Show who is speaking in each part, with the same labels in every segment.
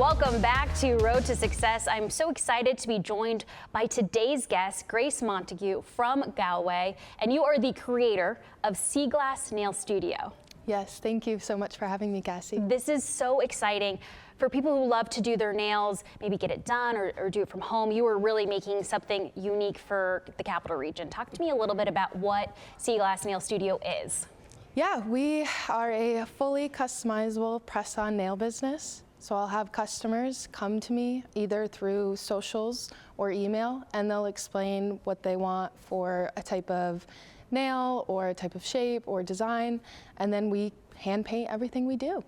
Speaker 1: Welcome back to Road to Success. I'm so excited to be joined by today's guest, Grace Montague from Galway, and you are the creator of Sea Glass Nail Studio.
Speaker 2: Yes, thank you so much for having me, Cassie.
Speaker 1: This is so exciting. For people who love to do their nails, maybe get it done or do it from home, you are really making something unique for the Capital Region. Talk to me a little bit about what Sea Glass Nail Studio is.
Speaker 2: Yeah, we are a fully customizable press-on nail business. So I'll have customers come to me either through socials or email, and they'll explain what they want for a type of nail or a type of shape or design, and then we hand paint everything we do.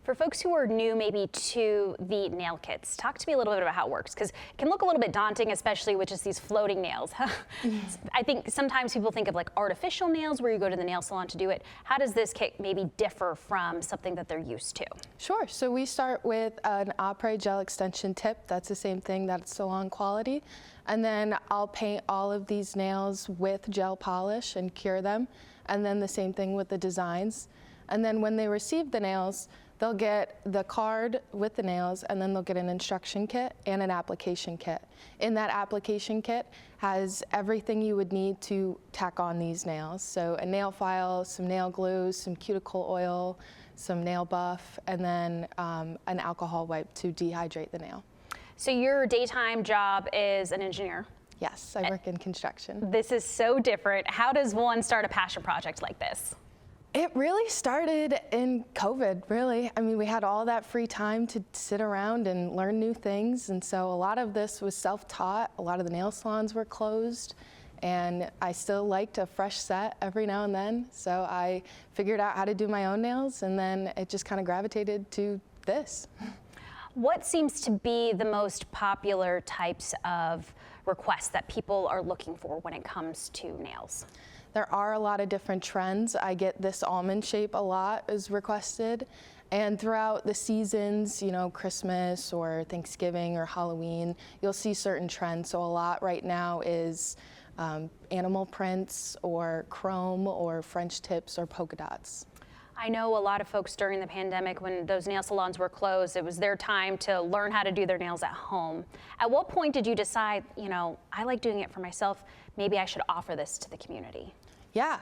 Speaker 1: For folks who are new maybe to the nail kits, talk to me a little bit about how it works, because it can look a little bit daunting, especially with just these floating nails. I think sometimes people think of like artificial nails where you go to the nail salon to do it. How does this kit maybe differ from something that they're used to?
Speaker 2: Sure, so we start with an après gel extension tip. That's the same thing, that's salon quality. And then I'll paint all of these nails with gel polish and cure them. And then the same thing with the designs. And then when they receive the nails, they'll get the card with the nails, and then they'll get an instruction kit and an application kit. In that application kit has everything you would need to tack on these nails. So a nail file, some nail glue, some cuticle oil, some nail buff, and then an alcohol wipe to dehydrate the nail.
Speaker 1: So your daytime job is an engineer?
Speaker 2: Yes, I work in construction.
Speaker 1: This is so different. How does one start a passion project like this?
Speaker 2: It really started in COVID, really. I mean, we had all that free time to sit around and learn new things, and so a lot of this was self-taught. A lot of the nail salons were closed, and I still liked a fresh set every now and then, so I figured out how to do my own nails, and then it just kind of gravitated to this.
Speaker 1: What seems to be the most popular types of requests that people are looking for when it comes to nails?
Speaker 2: There are a lot of different trends. I get this almond shape a lot is requested. And throughout the seasons, you know, Christmas or Thanksgiving or Halloween, you'll see certain trends. So a lot right now is animal prints or chrome or French tips or polka dots.
Speaker 1: I know a lot of folks during the pandemic, when those nail salons were closed, it was their time to learn how to do their nails at home. At what point did you decide, you know, I like doing it for myself, maybe I should offer this to the community?
Speaker 2: Yeah,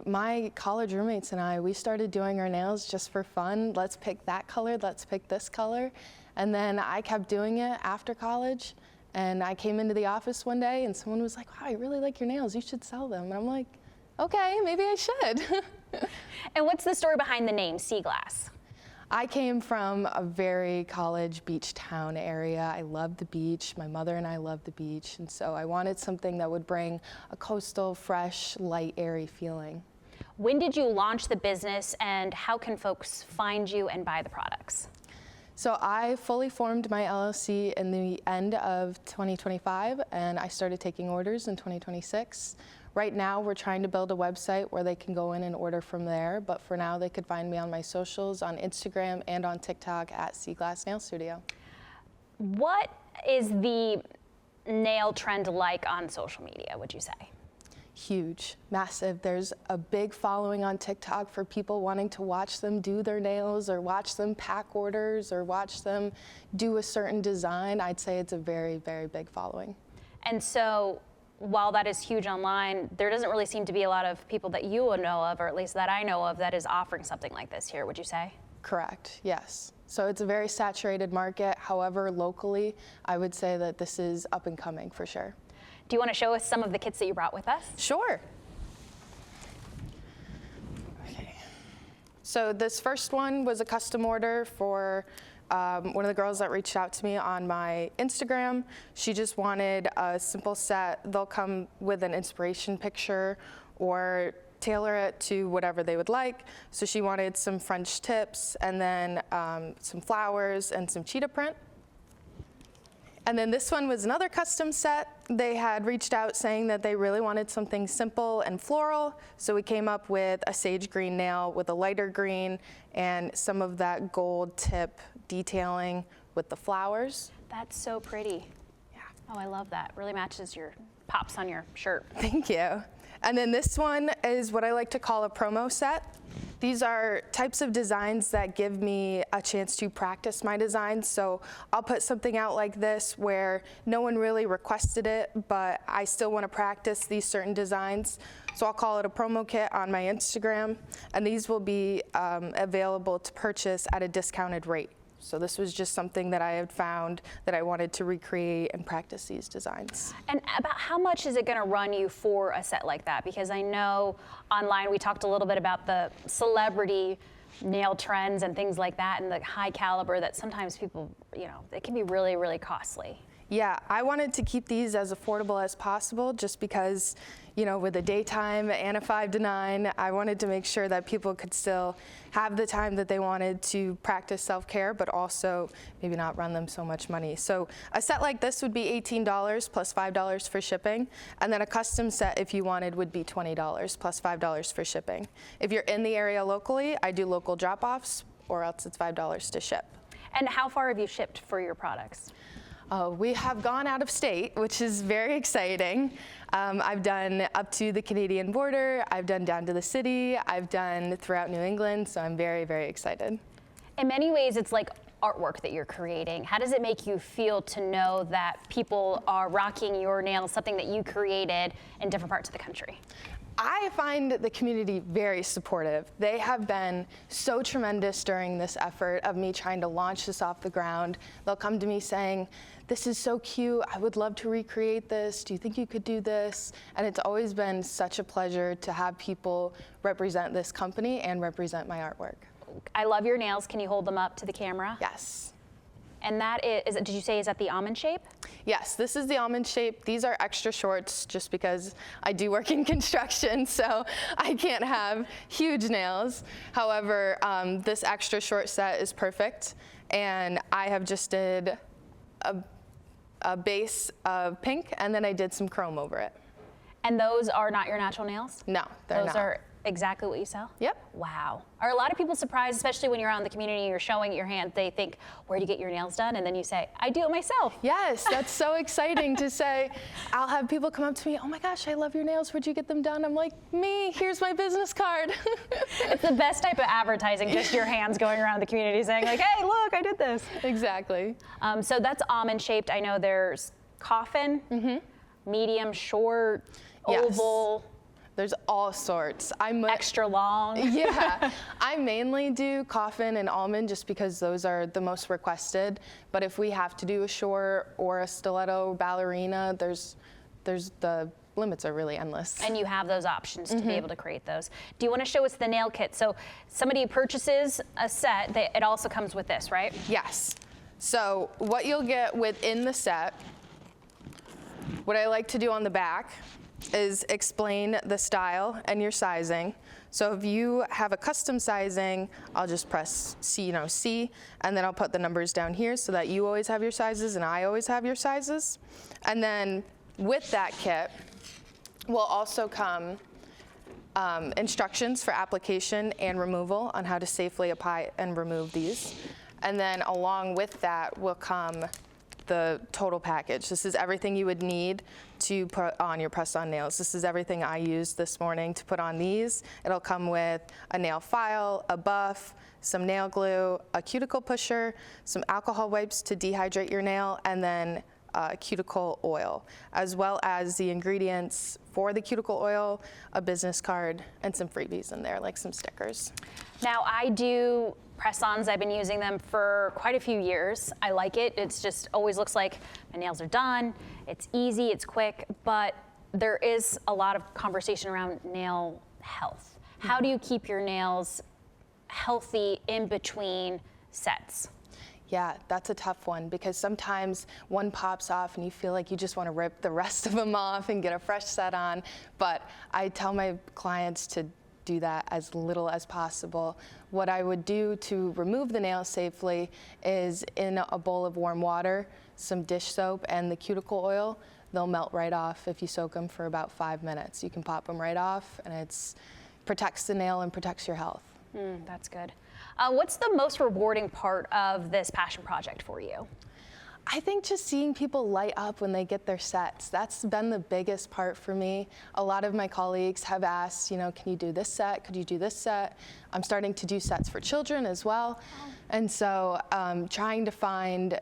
Speaker 2: my college roommates and I, we started doing our nails just for fun. Let's pick that color, let's pick this color. And then I kept doing it after college. And I came into the office one day and someone was like, wow, I really like your nails, you should sell them. And I'm like, okay, maybe I should.
Speaker 1: And what's the story behind the name, Sea Glass?
Speaker 2: I came from a very college beach town area. I love the beach. My mother and I love the beach. And so I wanted something that would bring a coastal, fresh, light, airy feeling.
Speaker 1: When did you launch the business, and how can folks find you and buy the products?
Speaker 2: So I fully formed my LLC in the end of 2025, and I started taking orders in 2026. Right now, we're trying to build a website where they can go in and order from there, but for now, they could find me on my socials, on Instagram and on TikTok at Sea Glass Nail Studio.
Speaker 1: What is the nail trend like on social media, would you say?
Speaker 2: Huge, massive. There's a big following on TikTok for people wanting to watch them do their nails or watch them pack orders or watch them do a certain design. I'd say it's a very, very big following.
Speaker 1: And so, while that is huge online, there doesn't really seem to be a lot of people that you would know of, or at least that I know of, that is offering something like this here, would you say?
Speaker 2: Correct, yes. So it's a very saturated market. However, locally, I would say that this is up and coming for sure.
Speaker 1: Do you want to show us some of the kits that you brought with us?
Speaker 2: Sure. Okay. So this first one was a custom order for one of the girls that reached out to me on my Instagram. She just wanted a simple set. They'll come with an inspiration picture or tailor it to whatever they would like. So she wanted some French tips and then some flowers and some cheetah print. And then this one was another custom set. They had reached out saying that they really wanted something simple and floral, so we came up with a sage green nail with a lighter green and some of that gold tip detailing with the flowers.
Speaker 1: That's so pretty.
Speaker 2: Yeah.
Speaker 1: Oh, I love that. Really matches your pops on your shirt.
Speaker 2: Thank you. And then this one is what I like to call a promo set. These are types of designs that give me a chance to practice my designs. So I'll put something out like this where no one really requested it, but I still want to practice these certain designs. So I'll call it a promo kit on my Instagram, and these will be available to purchase at a discounted rate. So this was just something that I had found that I wanted to recreate and practice these designs.
Speaker 1: And about how much is it going to run you for a set like that? Because I know online we talked a little bit about the celebrity nail trends and things like that, and the high caliber that sometimes people, you know, it can be really, really costly.
Speaker 2: Yeah, I wanted to keep these as affordable as possible just because, you know, with a daytime and a 5 to 9, I wanted to make sure that people could still have the time that they wanted to practice self-care, but also maybe not run them so much money. So a set like this would be $18 plus $5 for shipping, and then a custom set, if you wanted, would be $20 plus $5 for shipping. If you're in the area locally, I do local drop-offs, or else it's $5 to ship.
Speaker 1: And how far have you shipped for your products?
Speaker 2: We have gone out of state, which is very exciting. I've done up to the Canadian border, I've done down to the city, I've done throughout New England, so I'm very, very excited.
Speaker 1: In many ways, it's like artwork that you're creating. How does it make you feel to know that people are rocking your nails, something that you created in different parts of the country?
Speaker 2: I find the community very supportive. They have been so tremendous during this effort of me trying to launch this off the ground. They'll come to me saying, "This is so cute, I would love to recreate this. Do you think you could do this?" And it's always been such a pleasure to have people represent this company and represent my artwork.
Speaker 1: I love your nails. Can you hold them up to the camera?
Speaker 2: Yes.
Speaker 1: And that is did you say, is that the almond shape?
Speaker 2: Yes, this is the almond shape. These are extra shorts just because I do work in construction, so I can't have huge nails. However, this extra short set is perfect, and I have just did a base of pink, and then I did some chrome over it.
Speaker 1: And those are not your natural nails?
Speaker 2: No, they're not.
Speaker 1: Those are exactly what you sell?
Speaker 2: Yep.
Speaker 1: Wow. Are a lot of people surprised, especially when you're out in the community and you're showing your hand, they think, where do you get your nails done? And then you say, I do it myself.
Speaker 2: Yes, that's so exciting to say. I'll have people come up to me, "Oh my gosh, I love your nails. Where'd you get them done?" I'm like, "Me, here's my business card."
Speaker 1: It's the best type of advertising, just your hands going around the community saying like, hey, look, I did this.
Speaker 2: Exactly.
Speaker 1: So that's almond shaped. I know there's coffin, medium, short,
Speaker 2: Yes.
Speaker 1: oval.
Speaker 2: There's all sorts.
Speaker 1: Extra long.
Speaker 2: Yeah, I mainly do coffin and almond just because those are the most requested. But if we have to do a short or a stiletto ballerina, there's the limits are really endless.
Speaker 1: And you have those options to be able to create those. Do you want to show us the nail kit? So somebody purchases a set, it also comes with this, right?
Speaker 2: Yes. So what you'll get within the set, what I like to do on the back is explain the style and your sizing. So if you have a custom sizing, I'll just press C, and then I'll put the numbers down here so that you always have your sizes and I always have your sizes. And then with that kit will also come instructions for application and removal on how to safely apply and remove these. And then along with that will come the total package. This is everything you would need to put on your press-on nails. This is everything I used this morning to put on these. It'll come with a nail file, a buff, some nail glue, a cuticle pusher, some alcohol wipes to dehydrate your nail, and then cuticle oil, as well as the ingredients for the cuticle oil, a business card, and some freebies in there, like some stickers.
Speaker 1: Now I do press-ons. I've been using them for quite a few years. I like it. It's just always looks like my nails are done. It's easy, it's quick, but there is a lot of conversation around nail health. How do you keep your nails healthy in between sets?
Speaker 2: Yeah, that's a tough one because sometimes one pops off and you feel like you just want to rip the rest of them off and get a fresh set on. But I tell my clients to do that as little as possible. What I would do to remove the nail safely is in a bowl of warm water, some dish soap, and the cuticle oil. They'll melt right off if you soak them for about 5 minutes. You can pop them right off, and it protects the nail and protects your health.
Speaker 1: That's good. What's the most rewarding part of this passion project for you?
Speaker 2: I think just seeing people light up when they get their sets, that's been the biggest part for me. A lot of my colleagues have asked, you know, can you do this set? Could you do this set? I'm starting to do sets for children as well. And so trying to find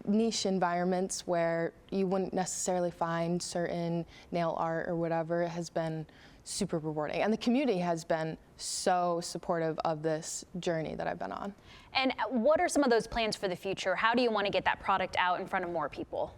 Speaker 2: niche environments where you wouldn't necessarily find certain nail art or whatever has been super rewarding. And the community has been so supportive of this journey that I've been on.
Speaker 1: And what are some of those plans for the future? How do you want to get that product out in front of more people?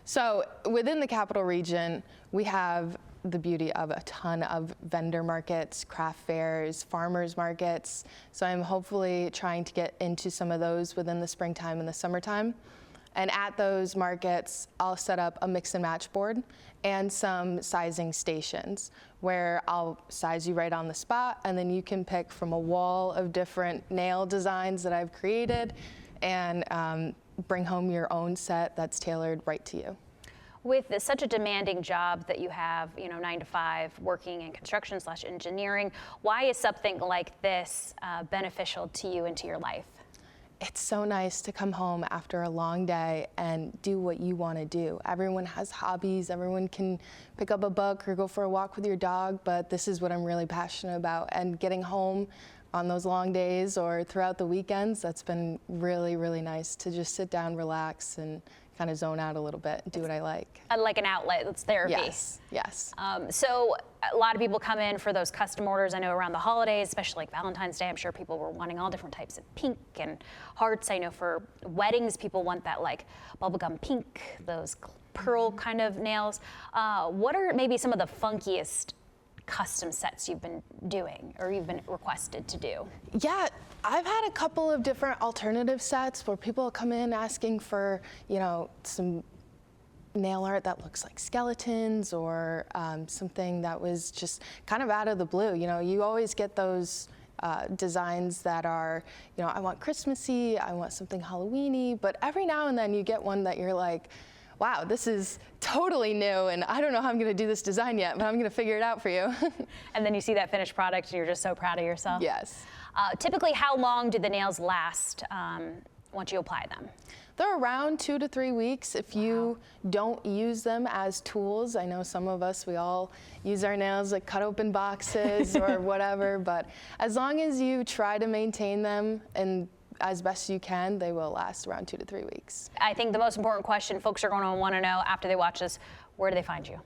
Speaker 2: So within the Capital Region, we have the beauty of a ton of vendor markets, craft fairs, farmers markets. So I'm hopefully trying to get into some of those within the springtime and the summertime. And at those markets, I'll set up a mix and match board and some sizing stations where I'll size you right on the spot, and then you can pick from a wall of different nail designs that I've created and bring home your own set that's tailored right to you.
Speaker 1: With such a demanding job that you have, you know, 9 to 5, working in construction/engineering, why is something like this beneficial to you and to your life?
Speaker 2: It's so nice to come home after a long day and do what you want to do. Everyone has hobbies, everyone can pick up a book or go for a walk with your dog, but this is what I'm really passionate about. And getting home on those long days or throughout the weekends, that's been really, really nice to just sit down, relax, and kind of zone out a little bit and do what I like.
Speaker 1: Like an outlet, it's therapy.
Speaker 2: Yes, yes.
Speaker 1: So a lot of people come in for those custom orders. I know around the holidays, especially like Valentine's Day, I'm sure people were wanting all different types of pink and hearts. I know for weddings, people want that like bubblegum pink, those pearl kind of nails. What are maybe some of the funkiest custom sets you've been doing or you've been requested to do?
Speaker 2: Yeah, I've had a couple of different alternative sets where people come in asking for, you know, some nail art that looks like skeletons or something that was just kind of out of the blue. You know, you always get those designs that are, you know, I want Christmassy, I want something Halloween-y, but every now and then you get one that you're like, wow, this is totally new, and I don't know how I'm gonna do this design yet, but I'm gonna figure it out for you.
Speaker 1: And then you see that finished product and you're just so proud of yourself?
Speaker 2: Yes.
Speaker 1: Typically, how long do the nails last once you apply them?
Speaker 2: They're around 2 to 3 weeks if you don't use them as tools. I know some of us, we all use our nails like cut open boxes or whatever, but as long as you try to maintain them and as best you can, they will last around 2 to 3 weeks.
Speaker 1: I think the most important question folks are going to want to know after they watch this, where do they find you?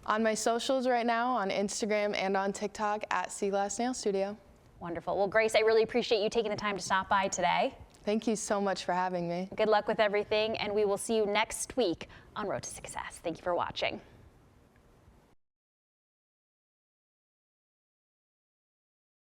Speaker 2: On my socials right now, on Instagram and on TikTok at Sea Glass Nail Studio.
Speaker 1: Wonderful. Well, Grace, I really appreciate you taking the time to stop by today.
Speaker 2: Thank you so much for having me.
Speaker 1: Good luck with everything, and we will see you next week on Road to Success. Thank you for watching.